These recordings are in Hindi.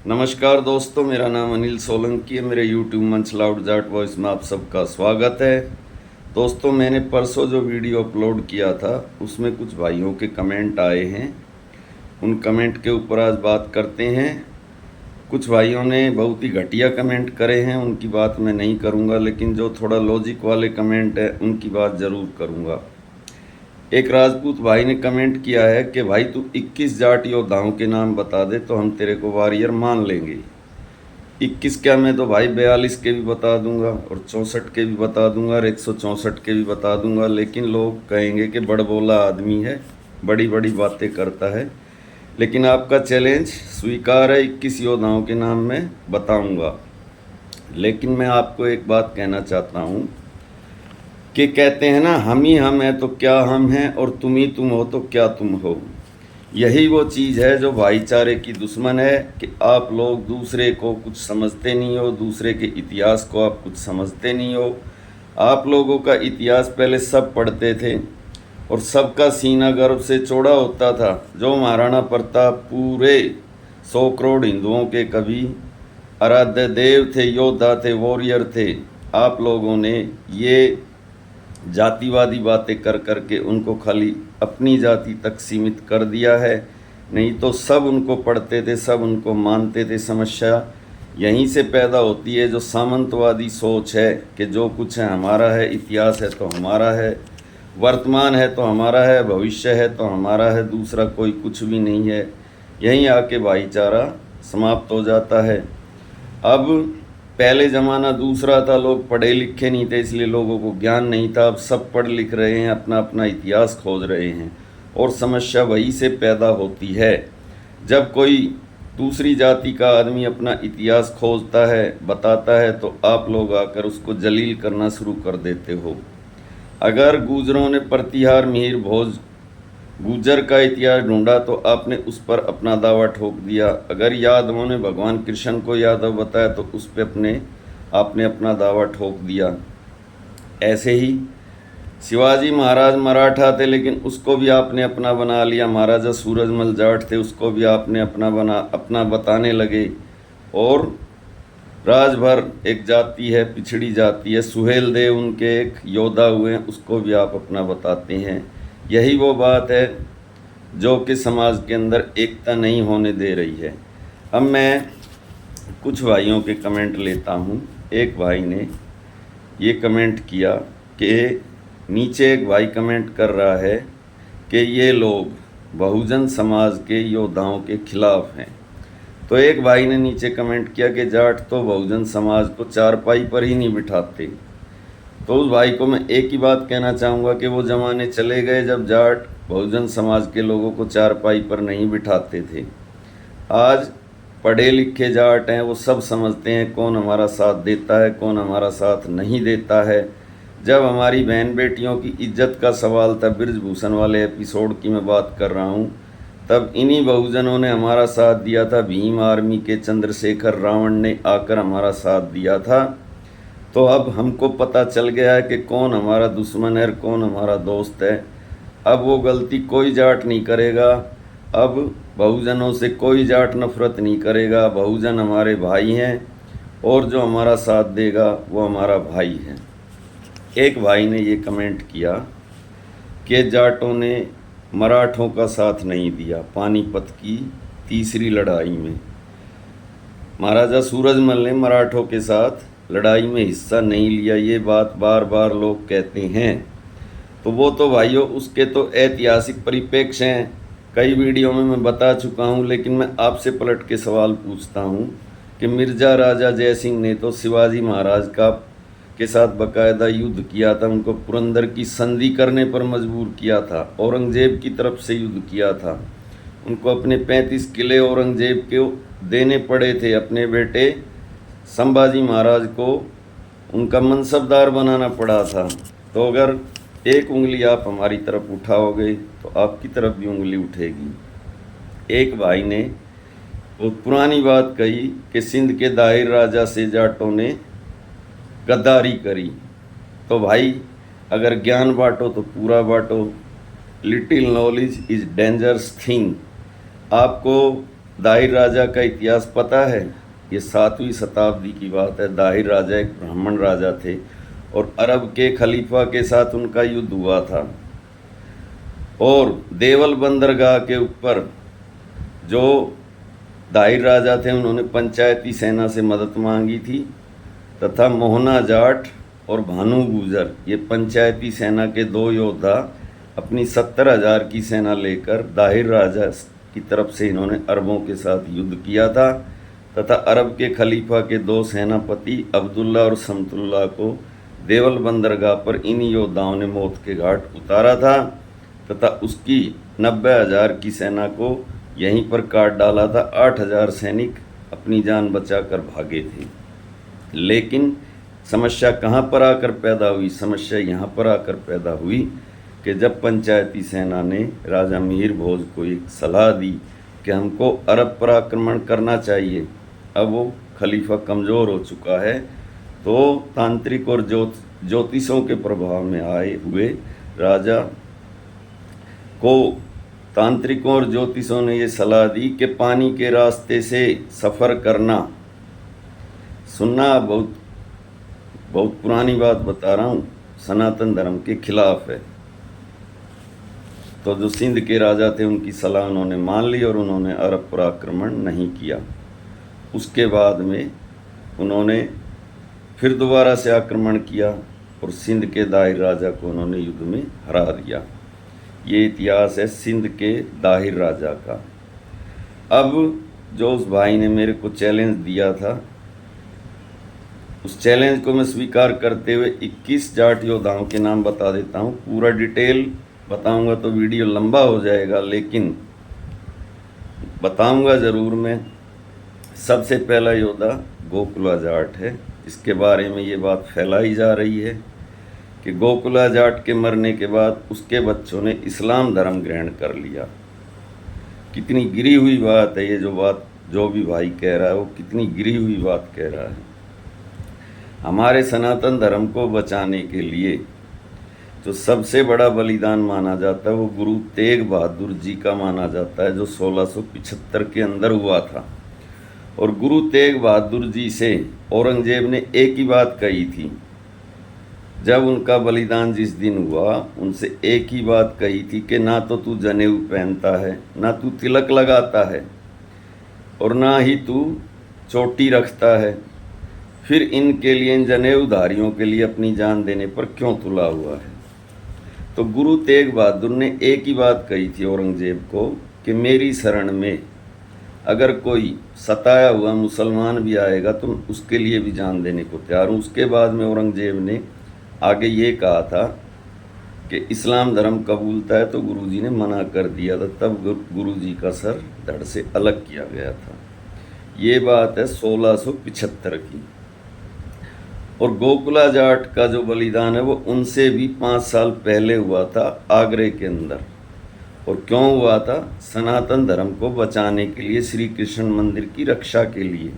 नमस्कार दोस्तों, मेरा नाम अनिल सोलंकी है। मेरे यूट्यूब मंच लाउड जाट वॉइस में आप सबका स्वागत है। दोस्तों, मैंने परसों जो वीडियो अपलोड किया था उसमें कुछ भाइयों के कमेंट आए हैं। उन कमेंट के ऊपर आज बात करते हैं। कुछ भाइयों ने बहुत ही घटिया कमेंट करे हैं, उनकी बात मैं नहीं करूंगा, लेकिन जो थोड़ा लॉजिक वाले कमेंट है उनकी बात ज़रूर करूंगा। एक राजपूत भाई ने कमेंट किया है कि भाई तू 21 जाट योद्धाओं के नाम बता दे तो हम तेरे को वॉरियर मान लेंगे। 21 क्या, मैं तो भाई 42 के भी बता दूंगा और 64 के भी बता दूंगा और 164 के भी बता दूंगा, लेकिन लोग कहेंगे कि बड़बोला आदमी है, बड़ी बड़ी बातें करता है। लेकिन आपका चैलेंज स्वीकार है, 21 योद्धाओं के नाम मैं बताऊंगा। लेकिन मैं आपको एक बात कहना चाहता हूँ कि कहते हैं ना, हम ही हम हैं तो क्या हम हैं, और तुम ही तुम हो तो क्या तुम हो। यही वो चीज़ है जो भाईचारे की दुश्मन है कि आप लोग दूसरे को कुछ समझते नहीं हो, दूसरे के इतिहास को आप कुछ समझते नहीं हो। आप लोगों का इतिहास पहले सब पढ़ते थे और सबका सीना गर्व से चौड़ा होता था। जो महाराणा प्रताप पूरे 100 करोड़ हिंदुओं के कवि, आराध्य देव थे, योद्धा थे, वॉरियर थे। आप लोगों ने ये जातिवादी बातें कर कर के उनको खाली अपनी जाति तक सीमित कर दिया है। नहीं तो सब उनको पढ़ते थे, सब उनको मानते थे। समस्या यहीं से पैदा होती है, जो सामंतवादी सोच है कि जो कुछ है हमारा है, इतिहास है तो हमारा है, वर्तमान है तो हमारा है, भविष्य है तो हमारा है, दूसरा कोई कुछ भी नहीं है। यहीं आके भाईचारा समाप्त हो जाता है। अब पहले ज़माना दूसरा था, लोग पढ़े लिखे नहीं थे, इसलिए लोगों को ज्ञान नहीं था। अब सब पढ़ लिख रहे हैं, अपना अपना इतिहास खोज रहे हैं, और समस्या वहीं से पैदा होती है। जब कोई दूसरी जाति का आदमी अपना इतिहास खोजता है, बताता है, तो आप लोग आकर उसको जलील करना शुरू कर देते हो। अगर गुजरों ने प्रतिहार मिहिर भोज गुजर का इतिहास ढूंढा तो आपने उस पर अपना दावा ठोक दिया। अगर यादवों ने भगवान कृष्ण को यादव बताया तो उस पर आपने अपना दावा ठोक दिया। ऐसे ही शिवाजी महाराज मराठा थे, लेकिन उसको भी आपने अपना बना लिया। महाराजा सूरजमल जाट थे, उसको भी आपने अपना बताने लगे। और राजभर एक जाति है, पिछड़ी जाति है, सुहेल देव उनके एक योद्धा हुए हैं, उसको भी आप अपना बताते हैं। यही वो बात है जो कि समाज के अंदर एकता नहीं होने दे रही है। अब मैं कुछ भाइयों के कमेंट लेता हूँ। एक भाई ने ये कमेंट किया कि नीचे एक भाई कमेंट कर रहा है कि ये लोग बहुजन समाज के योद्धाओं के खिलाफ हैं। तो एक भाई ने नीचे कमेंट किया कि जाट तो बहुजन समाज को चारपाई पर ही नहीं बिठाते। तो उस भाई को मैं एक ही बात कहना चाहूँगा कि वो ज़माने चले गए जब जाट बहुजन समाज के लोगों को चारपाई पर नहीं बिठाते थे। आज पढ़े लिखे जाट हैं, वो सब समझते हैं कौन हमारा साथ देता है, कौन हमारा साथ नहीं देता है। जब हमारी बहन बेटियों की इज्जत का सवाल था, बृजभूषण वाले एपिसोड की मैं बात कर रहा हूँ, तब इन्हीं बहुजनों ने हमारा साथ दिया था। भीम आर्मी के चंद्रशेखर रावण ने आकर हमारा साथ दिया था। तो अब हमको पता चल गया है कि कौन हमारा दुश्मन है और कौन हमारा दोस्त है। अब वो गलती कोई जाट नहीं करेगा। अब बहुजनों से कोई जाट नफरत नहीं करेगा। बहुजन हमारे भाई हैं और जो हमारा साथ देगा वो हमारा भाई है। एक भाई ने ये कमेंट किया कि जाटों ने मराठों का साथ नहीं दिया पानीपत की तीसरी लड़ाई में। महाराजा सूरजमल ने मराठों के साथ लड़ाई में हिस्सा नहीं लिया, ये बात बार बार लोग कहते हैं। तो वो तो भाइयों उसके तो ऐतिहासिक परिप्रेक्ष्य हैं, कई वीडियो में मैं बता चुका हूँ। लेकिन मैं आपसे पलट के सवाल पूछता हूँ कि मिर्जा राजा जयसिंह ने तो शिवाजी महाराज के साथ बाकायदा युद्ध किया था, उनको पुरंदर की संधि करने पर मजबूर किया था, औरंगजेब की तरफ से युद्ध किया था। उनको अपने 35 किले औरंगजेब को देने पड़े थे। अपने बेटे संभाजी महाराज को उनका मनसबदार बनाना पड़ा था। तो अगर एक उंगली आप हमारी तरफ उठाओगे तो आपकी तरफ भी उंगली उठेगी। एक भाई ने वो पुरानी बात कही कि सिंध के दाहिर राजा से जाटों ने गद्दारी करी। तो भाई अगर ज्ञान बांटो तो पूरा बांटो। Little knowledge is dangerous thing. आपको दाहिर राजा का इतिहास पता है? ये 7वीं शताब्दी की बात है। दाहिर राजा एक ब्राह्मण राजा थे और अरब के खलीफा के साथ उनका युद्ध हुआ था। और देवल बंदरगाह के ऊपर जो दाहिर राजा थे उन्होंने पंचायती सेना से मदद मांगी थी तथा मोहना जाट और भानु गुजर ये पंचायती सेना के 2 योद्धा अपनी 70,000 की सेना लेकर दाहिर राजा की तरफ से इन्होंने अरबों के साथ युद्ध किया था तथा अरब के खलीफा के 2 सेनापति अब्दुल्ला और समतुल्ला को देवल बंदरगाह पर इन योद्धाओं ने मौत के घाट उतारा था तथा उसकी 90,000 की सेना को यहीं पर काट डाला था। 8,000 सैनिक अपनी जान बचाकर भागे थे। लेकिन समस्या कहाँ पर आकर पैदा हुई? समस्या यहाँ पर आकर पैदा हुई कि जब पंचायती सेना ने राजा मिहिर भोज को एक सलाह दी कि हमको अरब पर आक्रमण करना चाहिए, अब वो खलीफा कमज़ोर हो चुका है, तो तांत्रिक और ज्योतिषों के प्रभाव में आए हुए राजा को तांत्रिकों और ज्योतिषों ने ये सलाह दी कि पानी के रास्ते से सफ़र करना, सुनना, बहुत बहुत पुरानी बात बता रहा हूँ, सनातन धर्म के खिलाफ है। तो जो सिंध के राजा थे उनकी सलाह उन्होंने मान ली और उन्होंने अरब पर आक्रमण नहीं किया। उसके बाद में उन्होंने फिर दोबारा से आक्रमण किया और सिंध के दाहिर राजा को उन्होंने युद्ध में हरा दिया। ये इतिहास है सिंध के दाहिर राजा का। अब जो उस भाई ने मेरे को चैलेंज दिया था, उस चैलेंज को मैं स्वीकार करते हुए 21 जाट योद्धाओं के नाम बता देता हूँ। पूरा डिटेल बताऊंगा तो वीडियो लंबा हो जाएगा, लेकिन बताऊंगा ज़रूर मैं। सबसे पहला योद्धा गोकुला जाट है। इसके बारे में ये बात फैलाई जा रही है कि गोकुला जाट के मरने के बाद उसके बच्चों ने इस्लाम धर्म ग्रहण कर लिया। कितनी गिरी हुई बात है ये, जो भी भाई कह रहा है वो कितनी गिरी हुई बात कह रहा है। हमारे सनातन धर्म को बचाने के लिए जो सबसे बड़ा बलिदान माना जाता है वो गुरु तेग बहादुर जी का माना जाता है, जो 1675 के अंदर हुआ था। और गुरु तेग बहादुर जी से औरंगजेब ने एक ही बात कही थी। जब उनका बलिदान जिस दिन हुआ, उनसे एक ही बात कही थी कि ना तो तू जनेऊ पहनता है, ना तू तिलक लगाता है और ना ही तू चोटी रखता है, फिर इनके लिए, इन जनेऊधारियों के लिए अपनी जान देने पर क्यों तुला हुआ है? तो गुरु तेग बहादुर ने एक ही बात कही थी औरंगजेब को कि मेरी शरण में अगर कोई सताया हुआ मुसलमान भी आएगा तो उसके लिए भी जान देने को तैयार हूँ। उसके बाद में औरंगजेब ने आगे ये कहा था कि इस्लाम धर्म कबूलता है, तो गुरुजी ने मना कर दिया था। तब गुरुजी का सर धड़ से अलग किया गया था। ये बात है 1675 की। और गोकुला जाट का जो बलिदान है वो उनसे भी 5 साल पहले हुआ था आगरे के अंदर। और क्यों हुआ था? सनातन धर्म को बचाने के लिए, श्री कृष्ण मंदिर की रक्षा के लिए।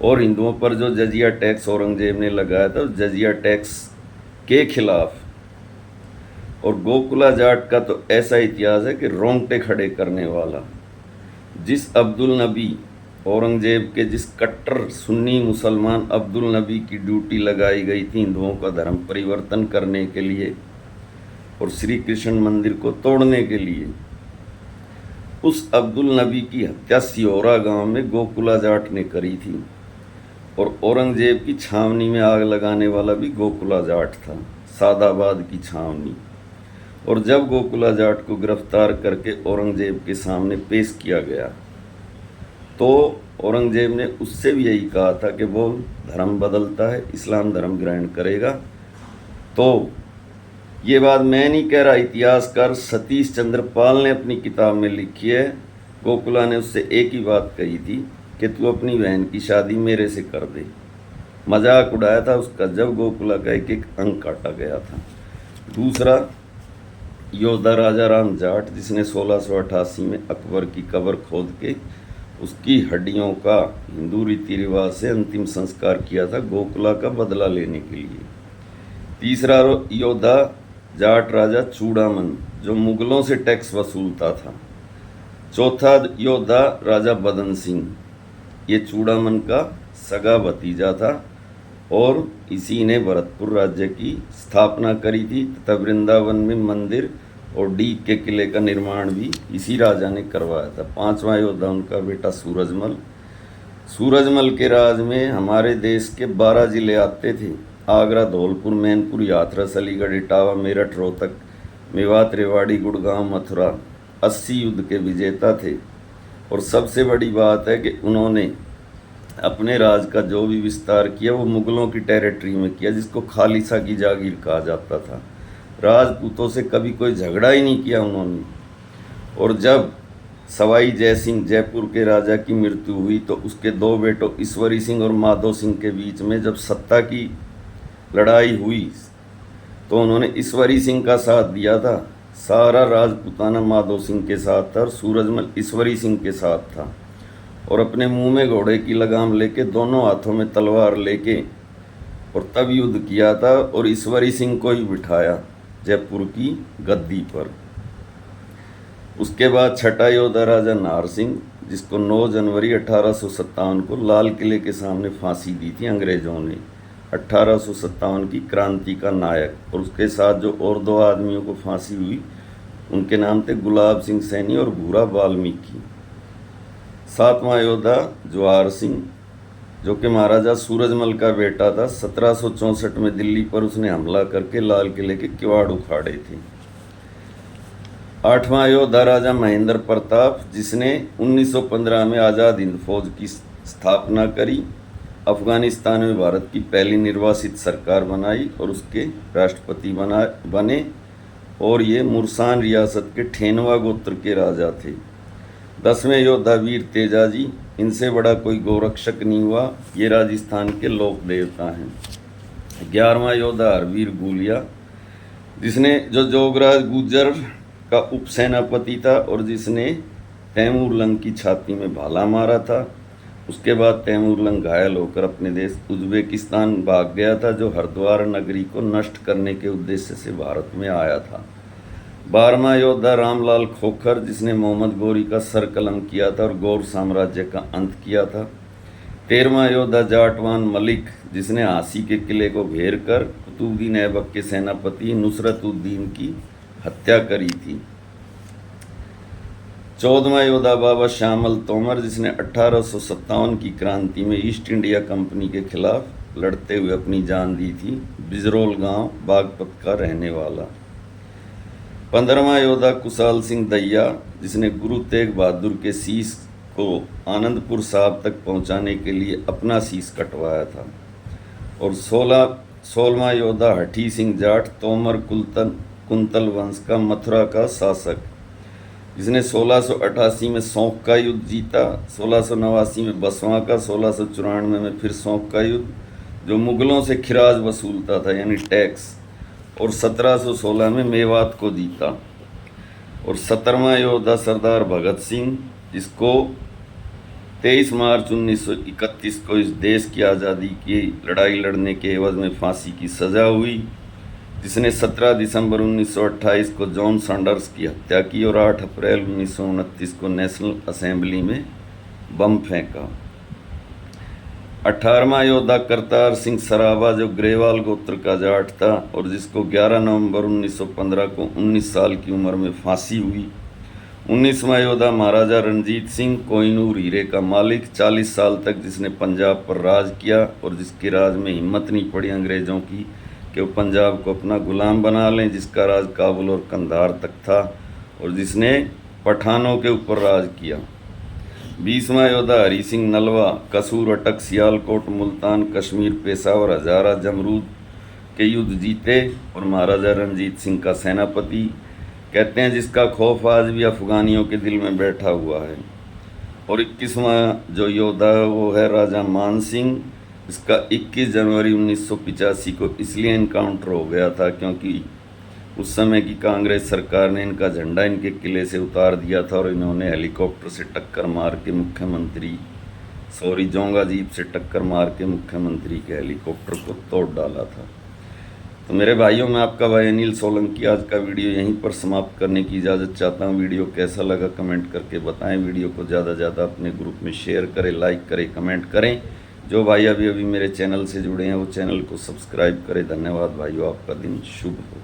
और हिंदुओं पर जो जजिया टैक्स औरंगजेब ने लगाया था, उस जजिया टैक्स के खिलाफ। और गोकुला जाट का तो ऐसा इतिहास है कि रोंगटे खड़े करने वाला। जिस अब्दुल नबी, औरंगजेब के जिस कट्टर सुन्नी मुसलमान अब्दुल नबी की ड्यूटी लगाई गई थी हिंदुओं का धर्म परिवर्तन करने के लिए और श्री कृष्ण मंदिर को तोड़ने के लिए, उस अब्दुल नबी की हत्या सिहोरा गांव में गोकुला जाट ने करी थी। और औरंगजेब की छावनी में आग लगाने वाला भी गोकुला जाट था, सादाबाद की छावनी। और जब गोकुला जाट को गिरफ्तार करके औरंगजेब के सामने पेश किया गया तो औरंगजेब ने उससे भी यही कहा था कि वो धर्म बदलता है, इस्लाम धर्म ग्रहण करेगा। तो ये बात मैं नहीं कह रहा, इतिहासकार सतीश चंद्र पाल ने अपनी किताब में लिखी है। गोकुला ने उससे एक ही बात कही थी कि तू अपनी बहन की शादी मेरे से कर दे। मजाक उड़ाया था उसका, जब गोकुला का एक एक अंग काटा गया था। दूसरा योद्धा राजा राम जाट, जिसने 1688 में अकबर की कब्र खोद के उसकी हड्डियों का हिंदू रीति रिवाज से अंतिम संस्कार किया था, गोकुला का बदला लेने के लिए। तीसरा योद्धा जाट राजा चूड़ामन, जो मुगलों से टैक्स वसूलता था चौथा योद्धा राजा बदन सिंह, ये चूड़ामन का सगा भतीजा था और इसी ने भरतपुर राज्य की स्थापना करी थी तथा वृंदावन में मंदिर और डीग के किले का निर्माण भी इसी राजा ने करवाया था। पांचवा योद्धा उनका बेटा सूरजमल। सूरजमल के राज में हमारे देश के 12 जिले आते थे। आगरा, धौलपुर, मैनपुर, हाथरस, अलीगढ़, इटावा, मेरठ, रोहतक, मेवात, रेवाड़ी, गुड़गांव, मथुरा 80 युद्ध के विजेता थे। और सबसे बड़ी बात है कि उन्होंने अपने राज का जो भी विस्तार किया वो मुगलों की टेरिटरी में किया, जिसको खालिसा की जागीर कहा जाता था। राजपूतों से कभी कोई झगड़ा ही नहीं किया उन्होंने। और जब सवाई जय सिंह जयपुर के राजा की मृत्यु हुई तो उसके 2 बेटों ईश्वरी सिंह और माधो सिंह के बीच में जब सत्ता की लड़ाई हुई तो उन्होंने ईश्वरी सिंह का साथ दिया था। सारा राजपूताना माधो सिंह के साथ था और सूरजमल ईश्वरी सिंह के साथ था। और अपने मुंह में घोड़े की लगाम लेके, दोनों हाथों में तलवार लेके और तब युद्ध किया था और ईश्वरी सिंह को ही बिठाया जयपुर की गद्दी पर। उसके बाद छठा योद्धा राजा नाहर सिंह, जिसको 9 जनवरी 1857 को लाल किले के सामने फांसी दी थी अंग्रेजों ने। 1857 की क्रांति का नायक। और उसके साथ जो और 2 आदमियों को फांसी हुई उनके नाम थे गुलाब सिंह सैनी और भूरा वाल्मीकि। 7वां योद्धा जवाहर सिंह, जो कि महाराजा सूरजमल का बेटा था। 1764 में दिल्ली पर उसने हमला करके लाल किले के किवाड़ उखाड़े थे। 8वां योद्धा राजा महेंद्र प्रताप, जिसने 1915 में आज़ाद हिंद फौज की स्थापना करी, अफगानिस्तान में भारत की पहली निर्वासित सरकार बनाई और उसके राष्ट्रपति बने। और ये मुरसान रियासत के ठेनवा गोत्र के राजा थे। 10वें योद्धा वीर तेजाजी, इनसे बड़ा कोई गोरक्षक नहीं हुआ, ये राजस्थान के लोक देवता हैं। 11वां योद्धा हरवीर गुलिया, जिसने जो जोगराज गुर्जर का उपसेनापति था और जिसने तैमूर लंग की छाती में भाला मारा था। उसके बाद तैमूर लंग घायल होकर अपने देश उज्बेकिस्तान भाग गया था, जो हरिद्वार नगरी को नष्ट करने के उद्देश्य से भारत में आया था। 12वां योद्धा रामलाल खोखर, जिसने मोहम्मद गोरी का सर कलम किया था और गौर साम्राज्य का अंत किया था। 13वां योद्धा जाटवान मलिक, जिसने हांसी के किले को घेर कर कुतुबुद्दीन ऐबक के सेनापति नुसरत-उद-दीन की हत्या करी थी। 14वां योद्धा बाबा श्यामल तोमर, जिसने 1857 की क्रांति में ईस्ट इंडिया कंपनी के खिलाफ लड़ते हुए अपनी जान दी थी। बिजरोल गांव बागपत का रहने वाला। 15वां योद्धा कुशाल सिंह दहिया, जिसने गुरु तेग बहादुर के शीश को आनंदपुर साहब तक पहुंचाने के लिए अपना शीश कटवाया था। और 16वां योद्धा हठी सिंह जाट, तोमर कुंतल वंश का मथुरा का शासक, जिसने 1688 में सौंक का युद्ध जीता, 1689 में बसवा का, 1694 में फिर सौंक का युद्ध, जो मुगलों से खिराज वसूलता था यानी टैक्स, और 1716 में मेवात को जीता। और 17वां योद्धा सरदार भगत सिंह, जिसको 23 मार्च 1931 को इस देश की आज़ादी की लड़ाई लड़ने के एवज में फांसी की सज़ा हुई, जिसने 17 दिसंबर 1928 को जॉन सैंडर्स की हत्या की और 8 अप्रैल 1929 को नेशनल असेंबली में बम फेंका। 18वां योद्धा करतार सिंह सराबा, जो ग्रेवाल गोत्र का जाट था और जिसको 11 नवंबर 1915 को 19 साल की उम्र में फांसी हुई। 19वां योद्धा महाराजा रणजीत सिंह, कोहिनूर हीरे का मालिक, 40 साल तक जिसने पंजाब पर राज किया और जिसके राज में हिम्मत नहीं पड़ी अंग्रेज़ों की कि वो पंजाब को अपना गुलाम बना लें, जिसका राज काबुल और कंधार तक था और जिसने पठानों के ऊपर राज किया। 20वां योद्धा हरी सिंह नलवा, कसूर, अटक, सियालकोट, मुल्तान, कश्मीर, पेशावर, हजारा, जमरूद के युद्ध जीते और महाराजा रणजीत सिंह का सेनापति, कहते हैं जिसका खौफ आज भी अफगानियों के दिल में बैठा हुआ है। और 21वां जो योद्धा है वो है राजा मान सिंह। इसका 21 जनवरी 1985 को इसलिए इनकाउंटर हो गया था क्योंकि उस समय की कांग्रेस सरकार ने इनका झंडा इनके किले से उतार दिया था और इन्होंने हेलीकॉप्टर से टक्कर मार के जोंगा जीप से टक्कर मार के मुख्यमंत्री के हेलीकॉप्टर को तोड़ डाला था। तो मेरे भाइयों, मैं आपका भाई अनिल सोलंकी आज का वीडियो यहीं पर समाप्त करने की इजाज़त चाहता हूँ। वीडियो कैसा लगा कमेंट करके बताएं। वीडियो को ज़्यादा से ज़्यादा अपने ग्रुप में शेयर करें, लाइक करें, कमेंट करें। जो भाई अभी अभी मेरे चैनल से जुड़े हैं वो चैनल को सब्सक्राइब करें। धन्यवाद भाइयों, आपका दिन शुभ हो।